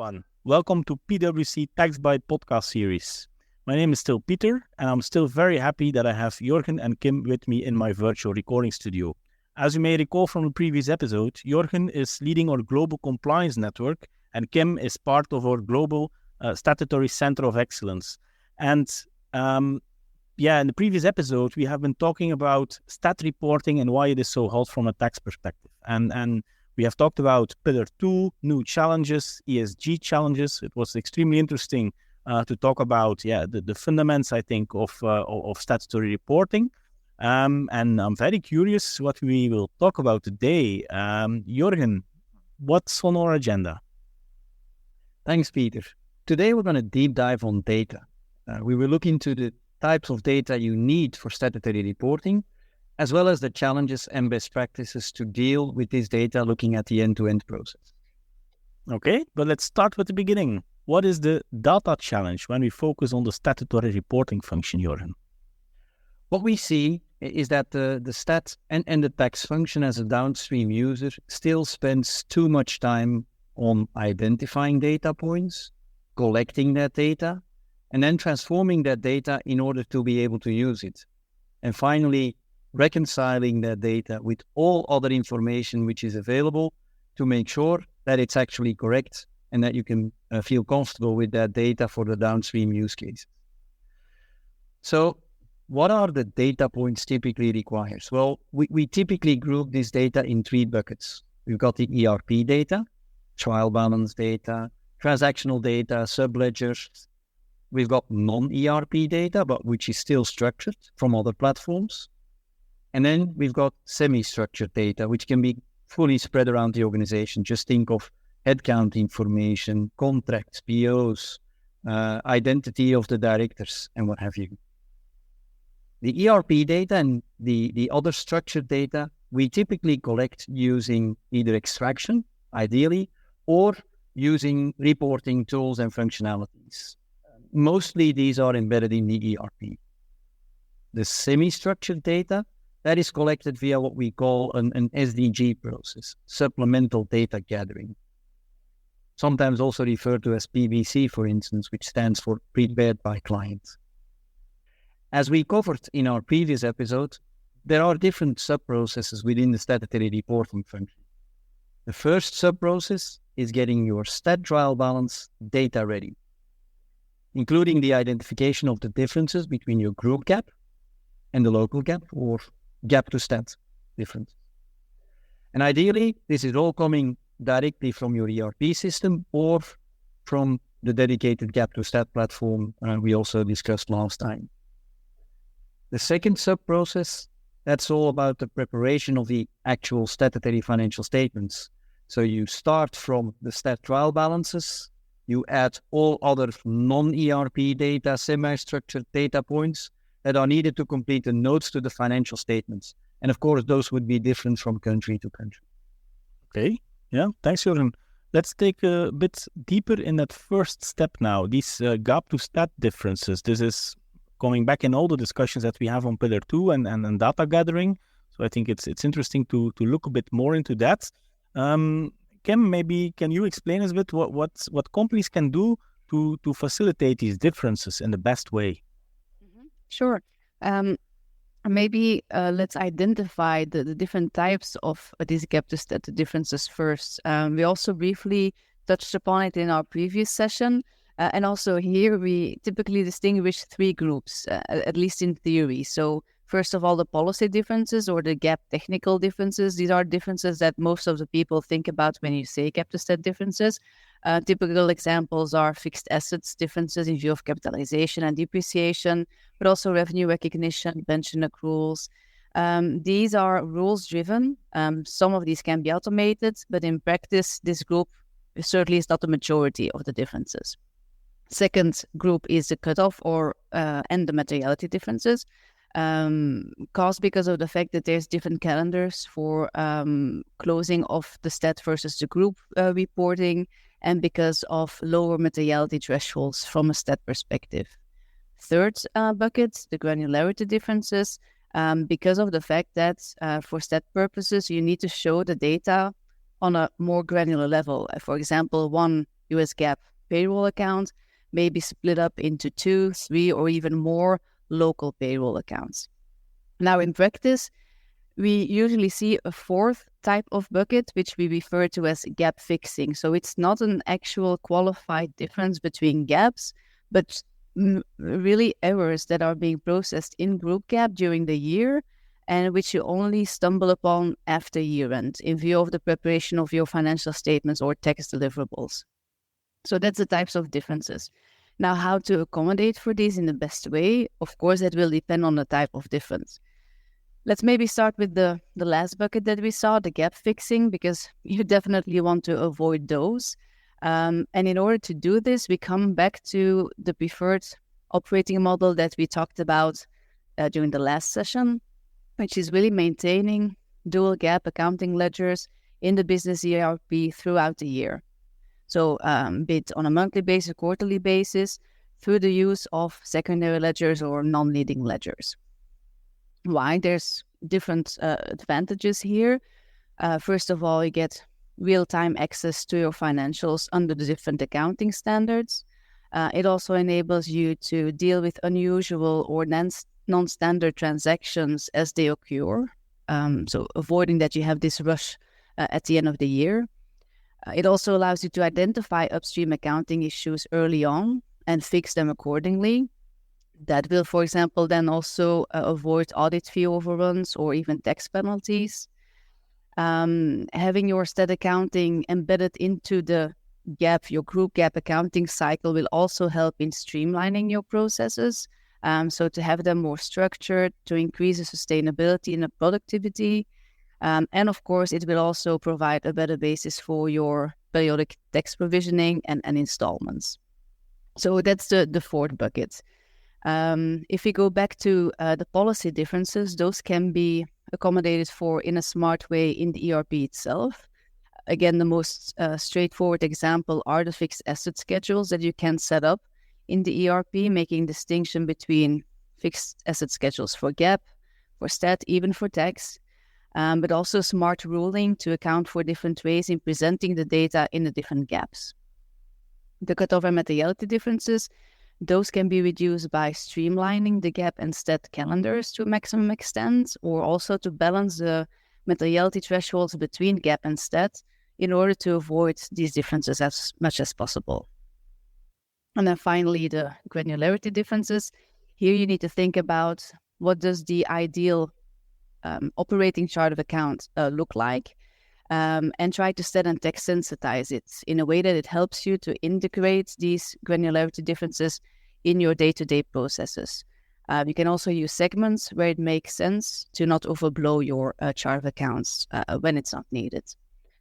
everyone. Welcome to PwC Tax Bite podcast series. My name is still Peter, and I'm still very happy that I have Jorgen and Kim with me in my virtual recording studio. As you may recall from the previous episode, Jorgen is leading our global compliance network, and Kim is part of our global statutory center of excellence. And in the previous episode, we have been talking about stat reporting and why it is so hot from a tax perspective. And we have talked about Pillar 2, new challenges, ESG challenges. It was extremely interesting to talk about the fundamentals, I think, of statutory reporting. And I'm very curious what we will talk about today. Jorgen, what's on our agenda? Thanks, Peter. Today we're going to deep dive on data. We will look into the types of data you need for statutory reporting, as well as the challenges and best practices to deal with this data looking at the end-to-end process. Okay, but let's start with the beginning. What is the data challenge when we focus on the statutory reporting function, Jorgen? What we see is that the stat and the tax function as a downstream user still spends too much time on identifying data points, collecting that data, and then transforming that data in order to be able to use it. And finally, reconciling that data with all other information which is available to make sure that it's actually correct and that you can feel comfortable with that data for the downstream use case. So what are the data points typically required? Well, we typically group this data in three buckets. We've got the ERP data, trial balance data, transactional data, subledgers. We've got non-ERP data, but which is still structured from other platforms. And then we've got semi-structured data, which can be fully spread around the organization. Just think of headcount information, contracts, POs, identity of the directors, and what have you. The ERP data and the other structured data, we typically collect using either extraction, ideally, or using reporting tools and functionalities. Mostly these are embedded in the ERP. The semi-structured data, that is collected via what we call an SDG process, supplemental data gathering. Sometimes also referred to as PBC, for instance, which stands for prepared by client. As we covered in our previous episode, there are different sub-processes within the statutory reporting function. The first sub-process is getting your stat trial balance data ready, including the identification of the differences between your group GAAP and the local GAAP or GAAP to stat difference. And ideally, this is all coming directly from your ERP system or from the dedicated GAAP to stat platform we also discussed last time. The second sub-process, that's all about the preparation of the actual statutory financial statements. So you start from the stat trial balances, you add all other non-ERP data, semi-structured data points that are needed to complete the notes to the financial statements. And of course, those would be different from country to country. Okay, yeah, thanks, Jorgen. Let's take a bit deeper in that first step now, these GAAP to stat differences. This is coming back in all the discussions that we have on Pillar 2 and data gathering. So I think it's interesting to look a bit more into that. Kim, maybe can you explain us a bit what companies can do to facilitate these differences in the best way? Sure. Maybe let's identify the different types of these GAAP to stat differences first. We also briefly touched upon it in our previous session. And also here we typically distinguish three groups, at least in theory. So first of all, the policy differences or the GAAP technical differences. These are differences that most of the people think about when you say GAAP to stat differences. Typical examples are fixed assets differences in view of capitalization and depreciation, but also revenue recognition, pension accruals. These are rules-driven. Some of these can be automated, but in practice, this group certainly is not the majority of the differences. Second group is the cutoff and the materiality differences, caused because of the fact that there's different calendars for closing of the stat versus the group reporting, and because of lower materiality thresholds from a stat perspective. Third bucket, the granularity differences, because of the fact that for stat purposes, you need to show the data on a more granular level. For example, one US GAAP payroll account may be split up into 2, 3, or even more local payroll accounts. Now, in practice, we usually see a fourth type of bucket, which we refer to as gap fixing. So it's not an actual qualified difference between gaps, but really errors that are being processed in group GAAP during the year and which you only stumble upon after year end in view of the preparation of your financial statements or tax deliverables. So that's the types of differences. Now, how to accommodate for these in the best way? Of course, that will depend on the type of difference. Let's maybe start with the last bucket that we saw, the gap fixing, because you definitely want to avoid those. And in order to do this, we come back to the preferred operating model that we talked about during the last session, which is really maintaining dual GAAP accounting ledgers in the business ERP throughout the year. So be it on a monthly basis, quarterly basis, through the use of secondary ledgers or non-leading ledgers. Why? There's different advantages here. First of all, you get real-time access to your financials under the different accounting standards. It also enables you to deal with unusual or non-standard transactions as they occur. So avoiding that you have this rush at the end of the year. It also allows you to identify upstream accounting issues early on and fix them accordingly. That will, for example, then also avoid audit fee overruns or even tax penalties. Having your stat accounting embedded into the GAAP, your group GAAP accounting cycle will also help in streamlining your processes. So to have them more structured, to increase the sustainability and the productivity. And of course, it will also provide a better basis for your periodic tax provisioning and installments. So that's the fourth bucket. If we go back to the policy differences, those can be accommodated for in a smart way in the ERP itself. Again, the most straightforward example are the fixed asset schedules that you can set up in the ERP, making distinction between fixed asset schedules for GAAP, for stat, even for tax, but also smart ruling to account for different ways in presenting the data in the different gaps. The cutover materiality differences, those can be reduced by streamlining the GAAP and stat calendars to a maximum extent, or also to balance the materiality thresholds between GAAP and stat in order to avoid these differences as much as possible. And then finally, the granularity differences. Here you need to think about what does the ideal operating chart of account look like, and try to stat and text sensitize it in a way that it helps you to integrate these granularity differences in your day-to-day processes. You can also use segments where it makes sense to not overblow your chart of accounts when it's not needed.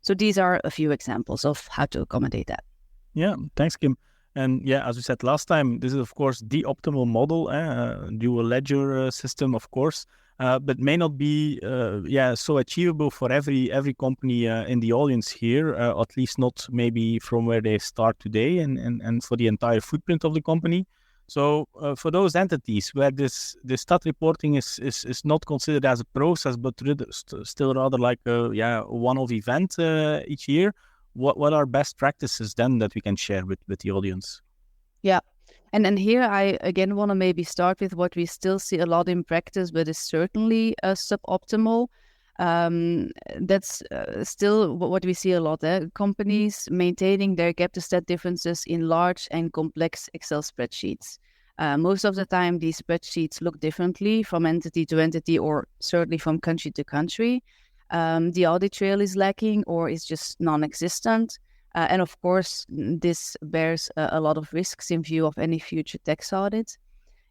So these are a few examples of how to accommodate that. Yeah, thanks, Kim. And yeah, as we said last time, this is of course the optimal model, dual ledger system, of course, but may not be so achievable for every company in the audience here, at least not maybe from where they start today and for the entire footprint of the company. So for those entities where this stat reporting is not considered as a process, but still rather like a one-off event each year, what are best practices then that we can share with the audience? Yeah. And then here I again want to maybe start with what we still see a lot in practice, but is certainly suboptimal. That's still what we see a lot. Companies maintaining their GAAP to stat differences in large and complex Excel spreadsheets. Most of the time, these spreadsheets look differently from entity to entity, or certainly from country to country. The audit trail is lacking or is just non-existent. And of course, this bears a lot of risks in view of any future tax audit.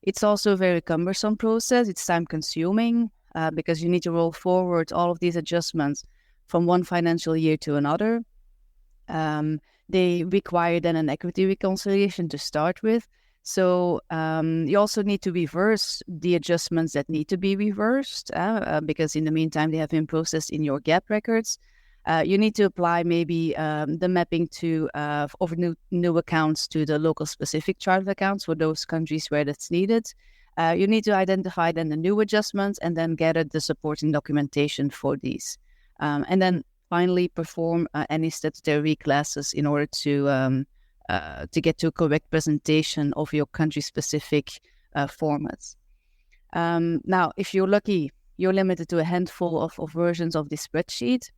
It's also a very cumbersome process. It's time-consuming because you need to roll forward all of these adjustments from one financial year to another. They require then an equity reconciliation to start with. So you also need to reverse the adjustments that need to be reversed because in the meantime, they have been processed in your GAAP records. You need to apply maybe the mapping of new accounts to the local specific chart of accounts for those countries where that's needed. You need to identify then the new adjustments and then gather the supporting documentation for these. And then finally perform any statutory classes in order to to get to a correct presentation of your country-specific formats. Now, if you're lucky, you're limited to a handful of versions of this spreadsheet,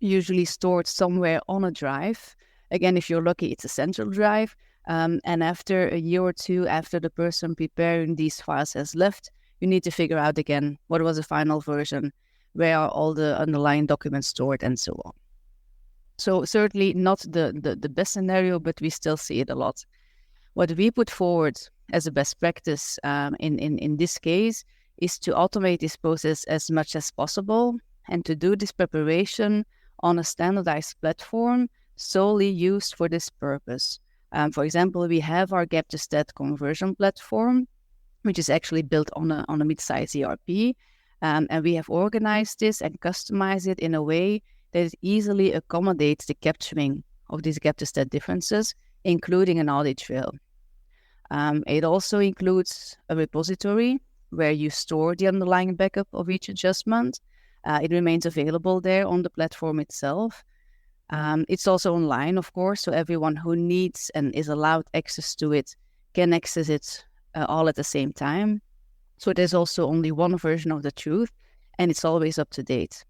usually stored somewhere on a drive. Again, if you're lucky, it's a central drive. And after a year or two after the person preparing these files has left, you need to figure out again what was the final version, where are all the underlying documents stored, and so on. So certainly not the best scenario, but we still see it a lot. What we put forward as a best practice in this case is to automate this process as much as possible and to do this preparation on a standardized platform solely used for this purpose. For example, we have our GAAP to stat conversion platform, which is actually built on a mid-size ERP. And we have organized this and customized it in a way that it easily accommodates the capturing of these GAAP to stat differences, including an audit trail. It also includes a repository where you store the underlying backup of each adjustment. It remains available there on the platform itself. It's also online, of course, so everyone who needs and is allowed access to it can access it all at the same time. So there's also only one version of the truth, and it's always up to date.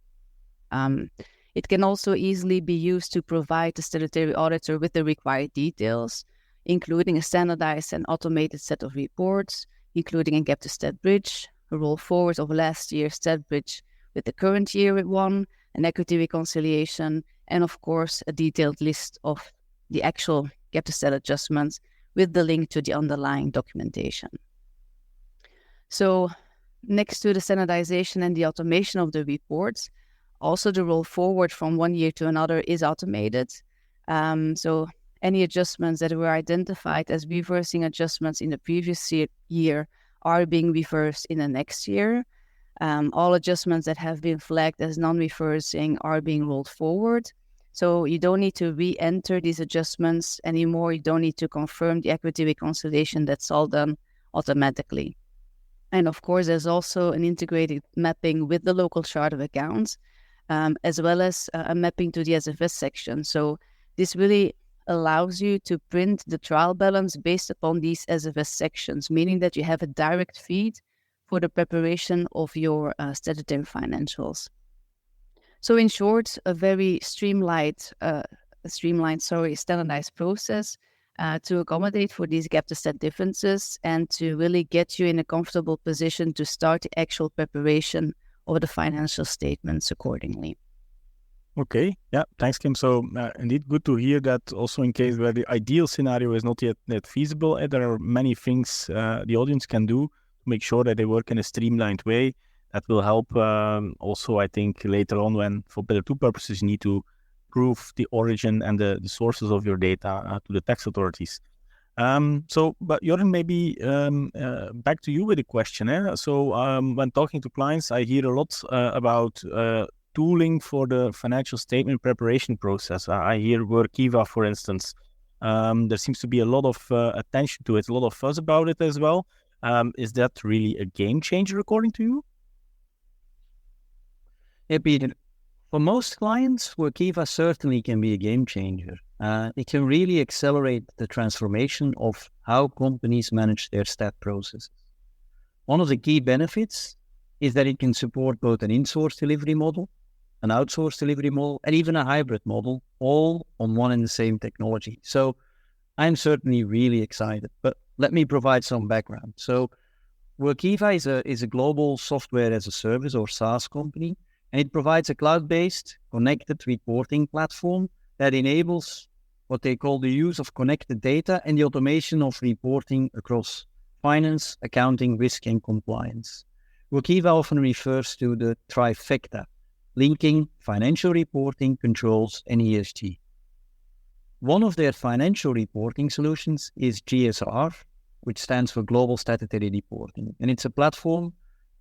It can also easily be used to provide the statutory auditor with the required details, including a standardized and automated set of reports, including a GAAP to stat bridge, a roll forward of last year's stat bridge with the current year one, an equity reconciliation, and of course, a detailed list of the actual GAAP to stat adjustments with the link to the underlying documentation. So next to the standardization and the automation of the reports, also the roll forward from one year to another is automated. So any adjustments that were identified as reversing adjustments in the previous year are being reversed in the next year. All adjustments that have been flagged as non-reversing are being rolled forward. So you don't need to re-enter these adjustments anymore. You don't need to confirm the equity reconciliation. That's all done automatically. And of course, there's also an integrated mapping with the local chart of accounts, as well as a mapping to the SFS section. So this really allows you to print the trial balance based upon these SFS sections, meaning that you have a direct feed for the preparation of your statutory financials. So in short, a very streamlined, standardized process to accommodate for these GAAP to stat differences and to really get you in a comfortable position to start the actual preparation of the financial statements accordingly. Okay, yeah, thanks, Kim. So indeed, good to hear that also in case where the ideal scenario is not yet feasible, there are many things the audience can do to make sure that they work in a streamlined way. That will help also, I think, later on when, for Pillar 2 purposes, you need to prove the origin and the sources of your data to the tax authorities. But Jorgen, maybe back to you with a question. So when talking to clients, I hear a lot about tooling for the financial statement preparation process. I hear Workiva, for instance. There seems to be a lot of attention to it, a lot of fuss about it as well. Is that really a game changer according to you? Yeah, Peter. For most clients, Workiva certainly can be a game changer. It can really accelerate the transformation of how companies manage their stat processes. One of the key benefits is that it can support both an in-source delivery model, an outsourced delivery model, and even a hybrid model, all on one and the same technology. So I'm certainly really excited, but let me provide some background. So Workiva is a global software as a service or SaaS company, and it provides a cloud-based connected reporting platform that enables what they call the use of connected data and the automation of reporting across finance, accounting, risk, and compliance. Workiva often refers to the trifecta, linking financial reporting, controls, and ESG. One of their financial reporting solutions is GSR, which stands for Global Statutory Reporting, and it's a platform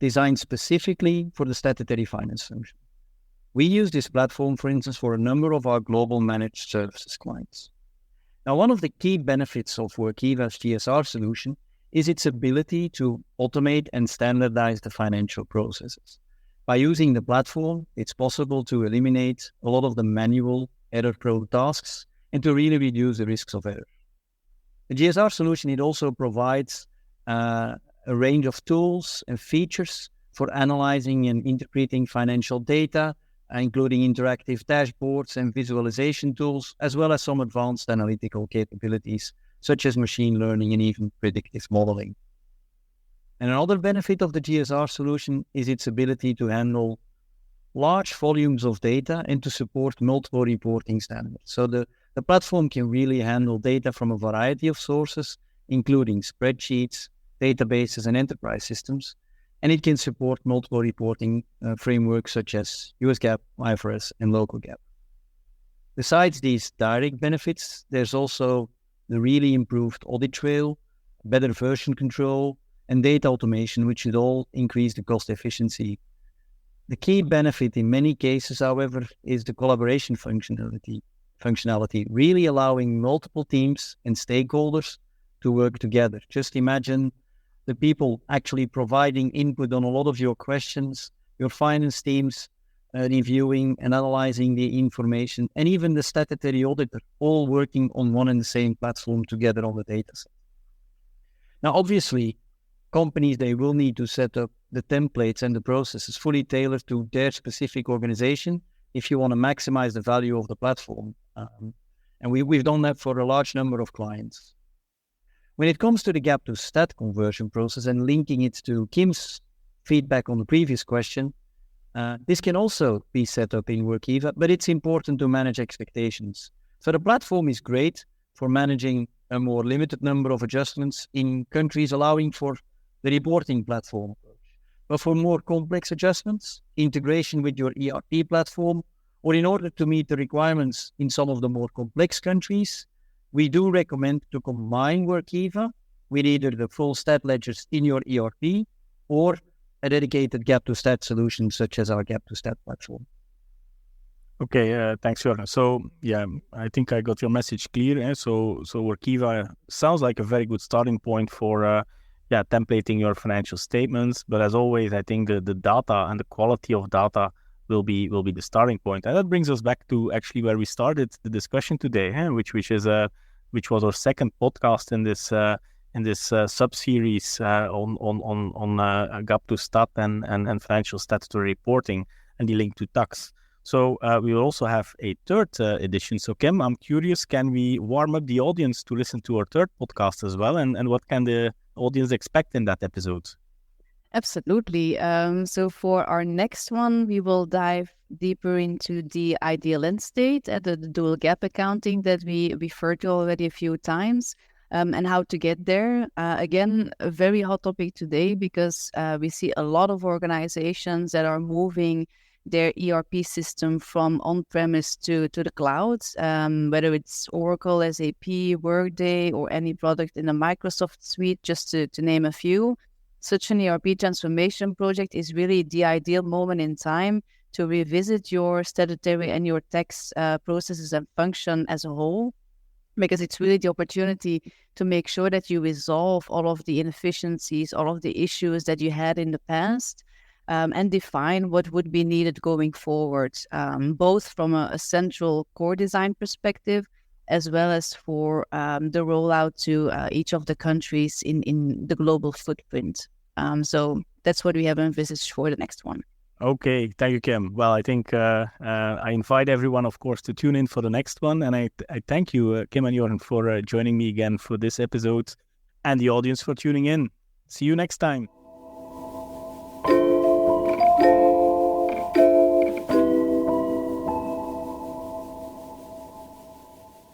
designed specifically for the statutory finance function. We use this platform, for instance, for a number of our global managed services clients. Now, one of the key benefits of Workiva's GSR solution is its ability to automate and standardize the financial processes. By using the platform, it's possible to eliminate a lot of the manual error-prone tasks and to really reduce the risks of error. The GSR solution, it also provides a range of tools and features for analyzing and interpreting financial data, including interactive dashboards and visualization tools, as well as some advanced analytical capabilities, such as machine learning and even predictive modeling. And another benefit of the GSR solution is its ability to handle large volumes of data and to support multiple reporting standards. So the platform can really handle data from a variety of sources, including spreadsheets, databases, and enterprise systems. And it can support multiple reporting frameworks such as US GAAP, IFRS, and local GAAP. Besides these direct benefits, there's also the really improved audit trail, better version control, and data automation, which should all increase the cost efficiency. The key benefit in many cases, however, is the collaboration functionality, really allowing multiple teams and stakeholders to work together. Just imagine the people actually providing input on a lot of your questions, your finance teams reviewing and analyzing the information, and even the statutory auditor, all working on one and the same platform together on the data set. Now, obviously, companies, they will need to set up the templates and the processes fully tailored to their specific organization if you want to maximize the value of the platform. And we've done that for a large number of clients. When it comes to the GAAP to stat conversion process and linking it to Kim's feedback on the previous question, this can also be set up in Workiva, but it's important to manage expectations. So the platform is great for managing a more limited number of adjustments in countries, allowing for the reporting platform approach. But for more complex adjustments, integration with your ERP platform, or in order to meet the requirements in some of the more complex countries, we do recommend to combine Workiva with either the full stat ledgers in your ERP or a dedicated GAAP to stat solution such as our GAAP to stat platform. Okay, thanks, Jörgen. So, yeah, I think I got your message clear. So Workiva sounds like a very good starting point for templating your financial statements. But as always, I think the data and the quality of data will be the starting point. And that brings us back to actually where we started the discussion today, which was our second podcast in this sub-series on GAAP to stat and financial statutory reporting and the link to tax. So we will also have a third edition. So Kim, I'm curious, can we warm up the audience to listen to our third podcast as well? And what can the audience expect in that episode? Absolutely. So for our next one, we will dive deeper into the ideal end state and the dual GAAP accounting that we referred to already a few times, and how to get there. Again, a very hot topic today because we see a lot of organizations that are moving their ERP system from on-premise to the cloud, whether it's Oracle, SAP, Workday, or any product in the Microsoft suite, just to name a few. Such an ERP transformation project is really the ideal moment in time to revisit your statutory and your tax processes and function as a whole, because it's really the opportunity to make sure that you resolve all of the inefficiencies, all of the issues that you had in the past, and define what would be needed going forward, both from a central core design perspective, as well as for the rollout to each of the countries in the global footprint. So that's what we have envisaged for the next one. Okay, thank you, Kim. Well, I think I invite everyone, of course, to tune in for the next one. And I thank you, Kim and Jörgen, for joining me again for this episode, and the audience for tuning in. See you next time.